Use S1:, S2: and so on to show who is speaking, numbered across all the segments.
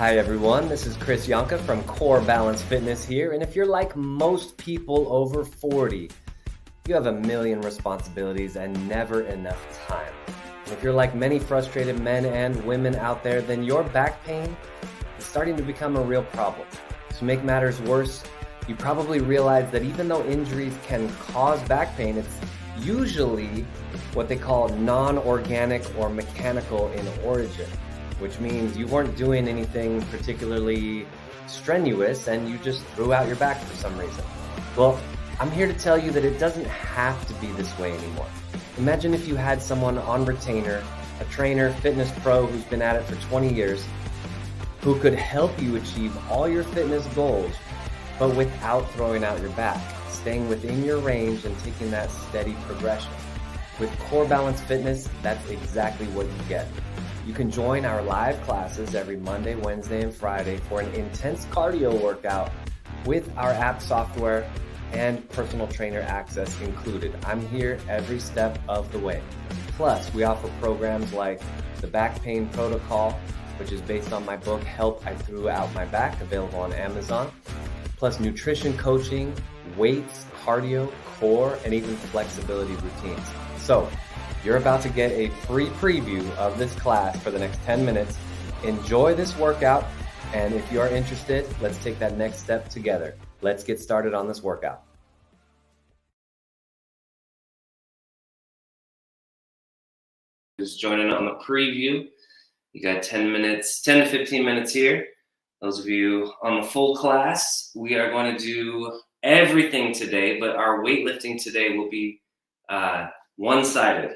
S1: Hi everyone, this is Chris Yonka from Core Balance Fitness here, and if you're like most people over 40, you have a million responsibilities and never enough time. And if you're like many frustrated men and women out there, then your back pain is starting to become a real problem. To make matters worse, you probably realize that even though injuries can cause back pain, it's usually what they call non-organic or mechanical in origin, which means you weren't doing anything particularly strenuous and you just threw out your back for some reason. Well, I'm here to tell you that it doesn't have to be this way anymore. Imagine if you had someone on retainer, a trainer, fitness pro who's been at it for 20 years, who could help you achieve all your fitness goals, but without throwing out your back, staying within your range and taking that steady progression. With Core Balance Fitness, that's exactly what you get. You can join our live classes every Monday, Wednesday, and Friday for an intense cardio workout with our app software and personal trainer access included. I'm here every step of the way. Plus, we offer programs like the Back Pain Protocol, which is based on my book, Help I Threw Out My Back, available on Amazon. Plus nutrition coaching, weights, cardio, core, and even flexibility routines. So, you're about to get a free preview of this class for the next 10 minutes. Enjoy this workout, and if you are interested, let's take that next step together. Let's get started on this workout. Just joining on the preview. You got 10 minutes, 10 to 15 minutes here. Those of you on the full class, we are going to do everything today, but our weightlifting today will be one-sided.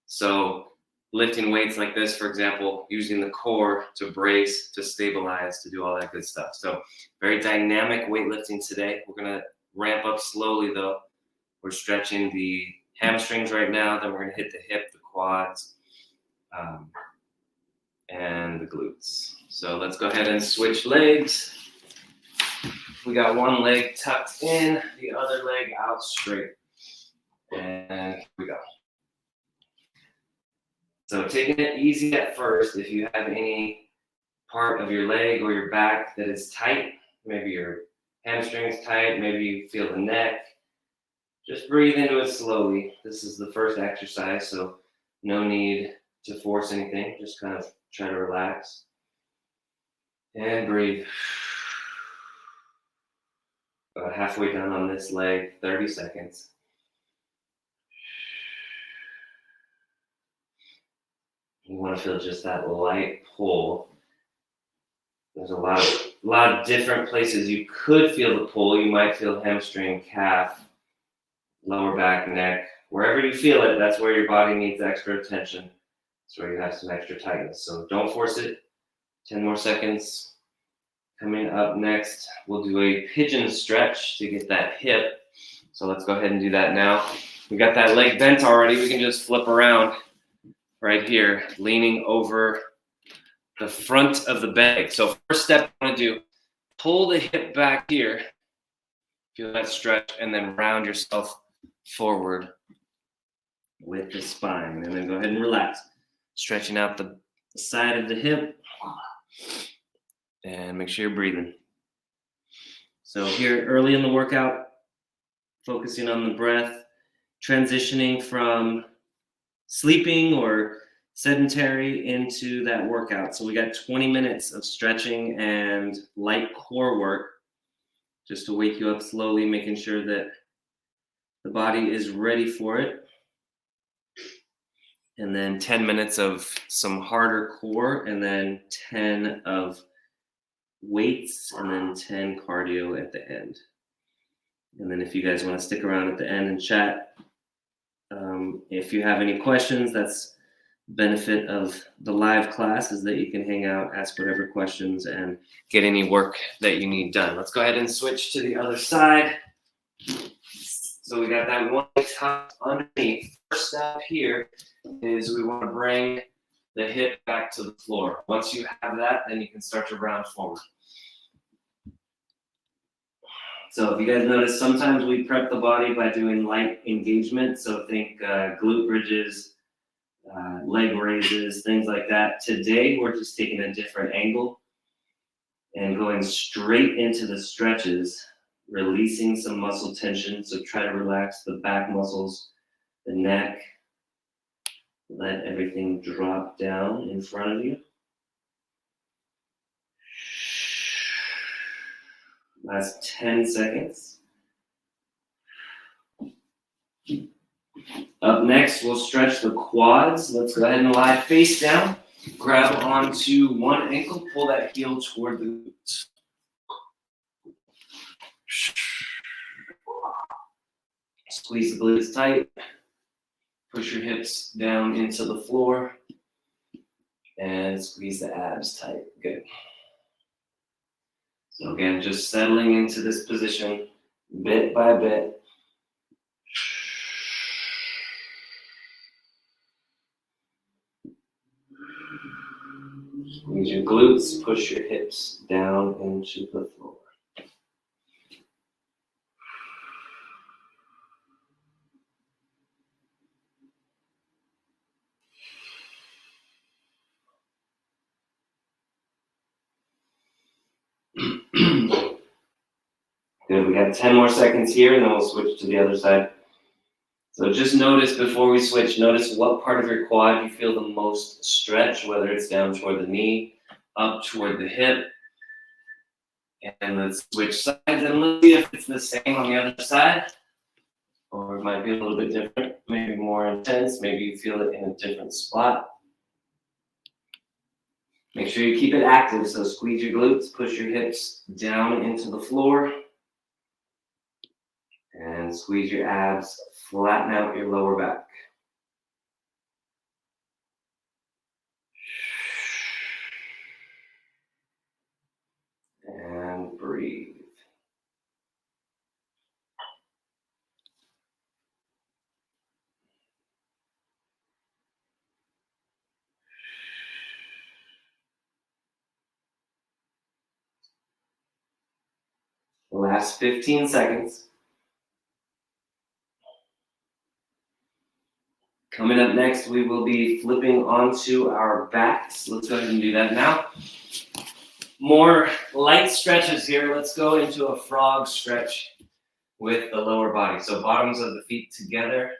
S1: So lifting weights like this, for example, using the core to brace, to stabilize, to do all that good stuff. So very dynamic weightlifting today. We're going to ramp up slowly though. We're stretching the hamstrings right now, then we're going to hit the hip, the quads, and the glutes. So let's go ahead and switch legs. We got one leg tucked in, the other leg out straight. And here we go. So taking it easy at first. If you have any part of your leg or your back that is tight, maybe your hamstring's tight, maybe you feel the neck, just breathe into it slowly. This is the first exercise, so no need to force anything. Just kind of try to relax. And breathe. About halfway down on this leg, 30 seconds. You want to feel just that light pull. There's a lot of different places you could feel the pull. You might feel hamstring, calf, lower back, neck. Wherever you feel it, that's where your body needs extra attention. That's where you have some extra tightness. So don't force it. 10 more seconds. Coming up next, we'll do a pigeon stretch to get that hip. So let's go ahead and do that now. We got that leg bent already. We can just flip around right here, leaning over the front of the bag. So first step I want to do, pull the hip back here, feel that stretch, and then round yourself forward with the spine. And then go ahead and relax, stretching out the side of the hip. And make sure you're breathing. So here early in the workout, focusing on the breath, transitioning from sleeping or sedentary into that workout. So we got 20 minutes of stretching and light core work just to wake you up slowly, making sure that the body is ready for it. And then 10 minutes of some harder core, and then 10 of weights, and then 10 cardio at the end. And then if you guys want to stick around at the end and chat, if you have any questions, that's the benefit of the live class, is that you can hang out, ask whatever questions, and get any work that you need done. Let's go ahead and switch to the other side. So we got that one tucked underneath. First step here is we want to bring the hip back to the floor. Once you have that, then you can start to round forward. So if you guys notice, sometimes we prep the body by doing light engagement. So think glute bridges, leg raises, things like that. Today, we're just taking a different angle. And going straight into the stretches, releasing some muscle tension. So try to relax the back muscles, the neck. Let everything drop down in front of you. Last 10 seconds. Up next, we'll stretch the quads. Let's go ahead and lie face down. Grab onto one ankle, pull that heel toward the glutes. Squeeze the glutes tight. Push your hips down into the floor. And squeeze the abs tight. Good. So again, just settling into this position bit by bit. Squeeze your glutes, push your hips down into the floor. Good, we got 10 more seconds here and then we'll switch to the other side. So just notice before we switch, notice what part of your quad you feel the most stretch, whether it's down toward the knee, up toward the hip. And let's switch sides and let's see if it's the same on the other side. Or it might be a little bit different, maybe more intense, maybe you feel it in a different spot. Make sure you keep it active, so squeeze your glutes, push your hips down into the floor. And squeeze your abs, flatten out your lower back. And breathe. Last 15 seconds. Coming up next, we will be flipping onto our backs. Let's go ahead and do that now. More light stretches here. Let's go into a frog stretch with the lower body. So bottoms of the feet together.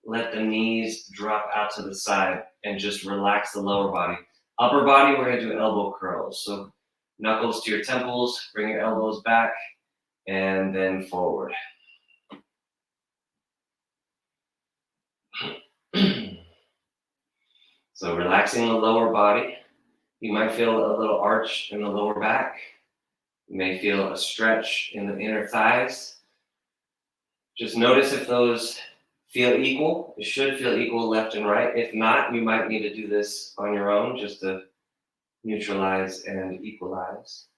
S1: Let the knees drop out to the side and just relax the lower body. Upper body, we're going to do elbow curls. So knuckles to your temples, bring your elbows back, and then forward. So relaxing the lower body. You might feel a little arch in the lower back. You may feel a stretch in the inner thighs. Just notice if those feel equal. It should feel equal left and right. If not, you might need to do this on your own just to neutralize and equalize.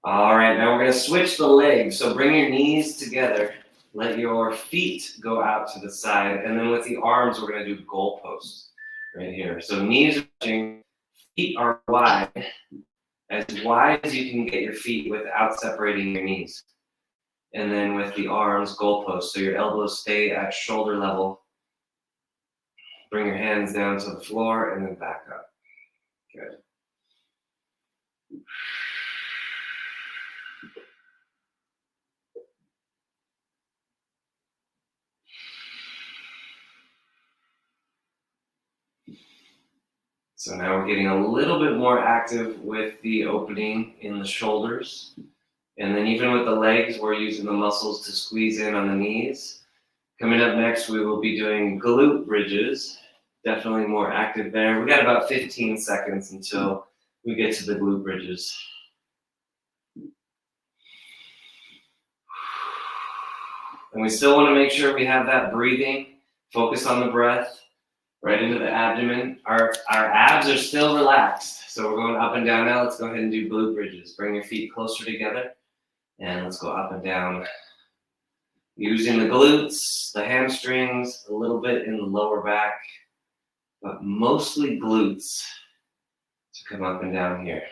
S1: All right, now we're going to switch the legs. So bring your knees together. Let your feet go out to the side. And then with the arms, we're going to do goalposts right here. So knees are touching, feet are wide as you can get your feet without separating your knees. And then with the arms, goalposts. So your elbows stay at shoulder level. Bring your hands down to the floor and then back up. Good. So now we're getting a little bit more active with the opening in the shoulders. And then even with the legs, we're using the muscles to squeeze in on the knees. Coming up next, we will be doing glute bridges. Definitely more active there. We got about 15 seconds until we get to the glute bridges. And we still want to make sure we have that breathing. Focus on the breath. Right into the abdomen. Our abs are still relaxed. So we're going up and down now. Let's go ahead and do glute bridges. Bring your feet closer together. And let's go up and down. Using the glutes, the hamstrings, a little bit in the lower back. But mostly glutes to come up and down here.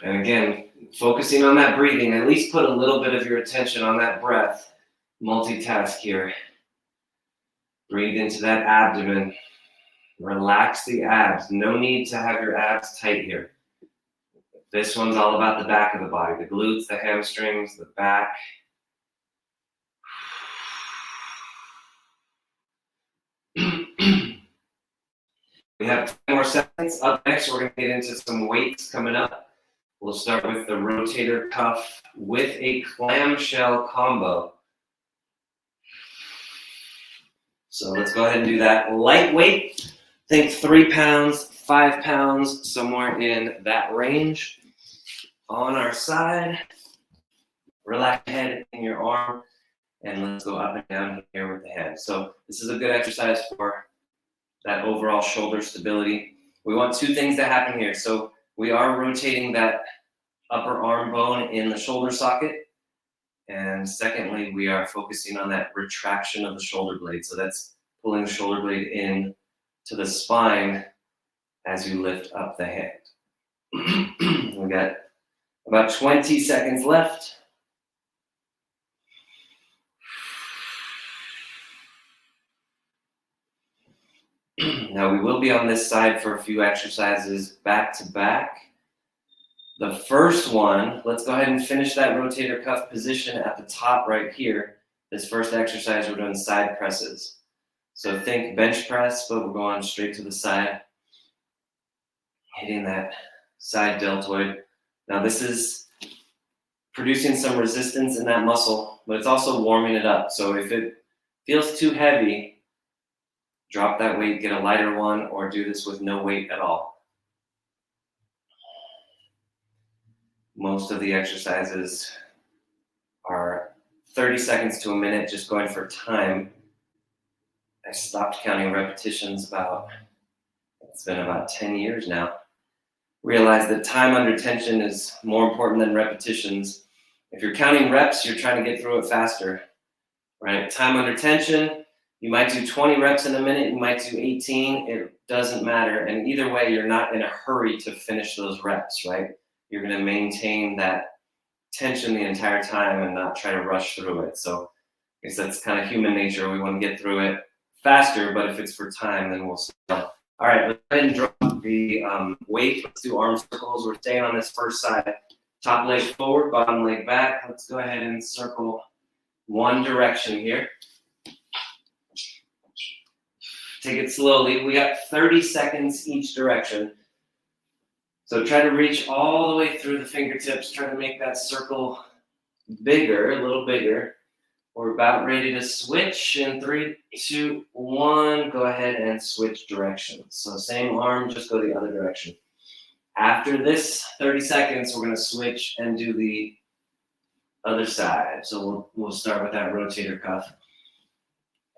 S1: And again, focusing on that breathing. At least put a little bit of your attention on that breath. Multitask here. Breathe into that abdomen. Relax the abs. No need to have your abs tight here. This one's all about the back of the body, the glutes, the hamstrings, the back. We have 10 more seconds. Up next, we're going to get into some weights coming up. We'll start with the rotator cuff with a clamshell combo. So let's go ahead and do that. Lightweight, think 3 pounds, 5 pounds, somewhere in that range. On our side, relax your head in your arm, and let's go up and down here with the hand. So this is a good exercise for that overall shoulder stability. We want 2 things to happen here. So we are rotating that upper arm bone in the shoulder socket. And secondly, we are focusing on that retraction of the shoulder blade. So that's pulling the shoulder blade in to the spine as you lift up the hand. We got about 20 seconds left. Now we will be on this side for a few exercises back to back. The first one, let's go ahead and finish that rotator cuff position at the top right here. This first exercise, we're doing side presses. So think bench press, but we're going straight to the side, hitting that side deltoid. Now this is producing some resistance in that muscle, but it's also warming it up. So if it feels too heavy, drop that weight, get a lighter one, or do this with no weight at all. Most of the exercises are 30 seconds to a minute, just going for time. I stopped counting repetitions it's been about 10 years now. Realize that time under tension is more important than repetitions. If you're counting reps, you're trying to get through it faster, right? Time under tension, you might do 20 reps in a minute, you might do 18, it doesn't matter. And either way, you're not in a hurry to finish those reps, right? You're gonna maintain that tension the entire time and not try to rush through it. So I guess that's kind of human nature. We want to get through it faster, but if it's for time, then we'll stop. All right, let's go ahead and drop the weight. Let's do arm circles. We're staying on this first side. Top leg forward, bottom leg back. Let's go ahead and circle one direction here. Take it slowly. We got 30 seconds each direction. So try to reach all the way through the fingertips. Try to make that circle bigger, a little bigger. We're about ready to switch in 3, 2, 1. Go ahead and switch directions. So same arm, just go the other direction. After this 30 seconds, we're going to switch and do the other side. So we'll start with that rotator cuff.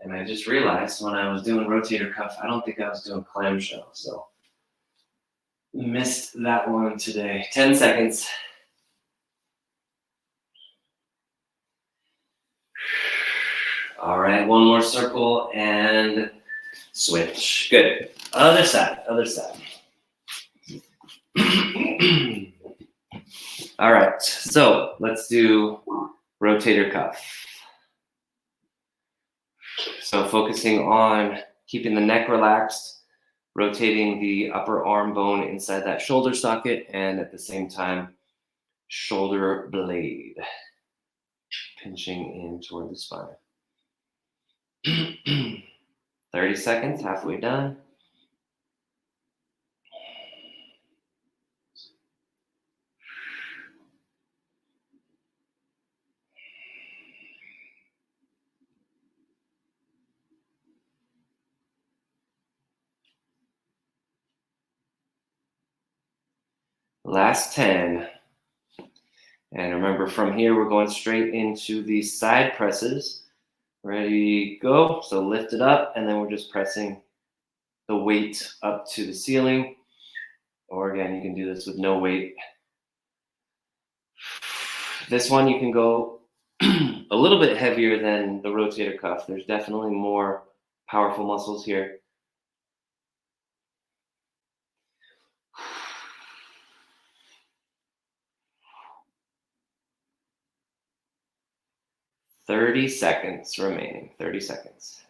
S1: And I just realized when I was doing rotator cuff, I don't think I was doing clamshell. So missed that one today. 10 seconds. All right, one more circle and switch. Good. Other side, other side. All right, so let's do rotator cuff. So focusing on keeping the neck relaxed, rotating the upper arm bone inside that shoulder socket, and at the same time, shoulder blade pinching in toward the spine. 30 seconds, halfway done. Last 10. And remember, from here, we're going straight into the side presses. Ready, go. So lift it up, and then we're just pressing the weight up to the ceiling. Or again, you can do this with no weight. This one, you can go a little bit heavier than the rotator cuff. There's definitely more powerful muscles here. "30 seconds remaining, 30 seconds.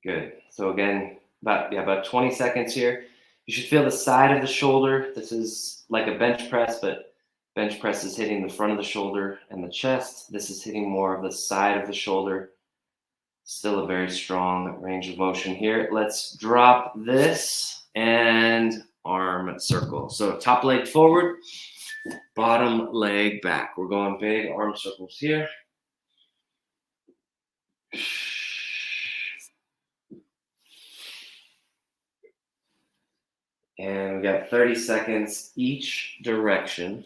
S1: Good. So again, about 20 seconds here. You should feel the side of the shoulder. This is like a bench press, but bench press is hitting the front of the shoulder and the chest. This is hitting more of the side of the shoulder. Still a very strong range of motion here. Let's drop this and arm circle. So top leg forward, bottom leg back. We're going big arm circles here. And we got 30 seconds each direction.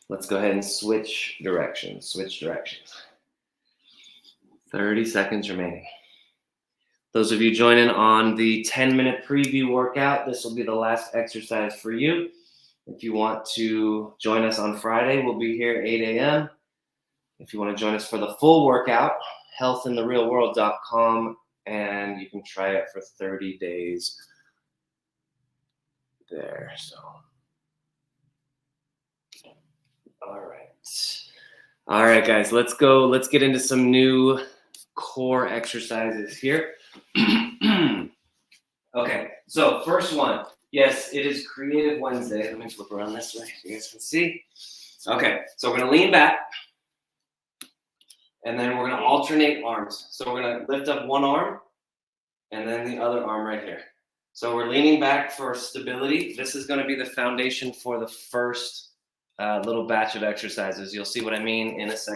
S1: Let's go ahead and switch directions. 30 seconds remaining. Those of you joining on the 10-minute preview workout, this will be the last exercise for you. If you want to join us on Friday, we'll be here at 8 a.m. If you want to join us for the full workout, healthintherealworld.com, and you can try it for 30 days there. So, all right, guys, let's go. Let's get into some new core exercises here. Okay, so first one. Yes, it is Creative Wednesday. Let me flip around this way so you guys can see. Okay, so we're going to lean back, and then we're going to alternate arms. So we're going to lift up one arm, and then the other arm right here. So we're leaning back for stability. This is going to be the foundation for the first little batch of exercises. You'll see what I mean in a second.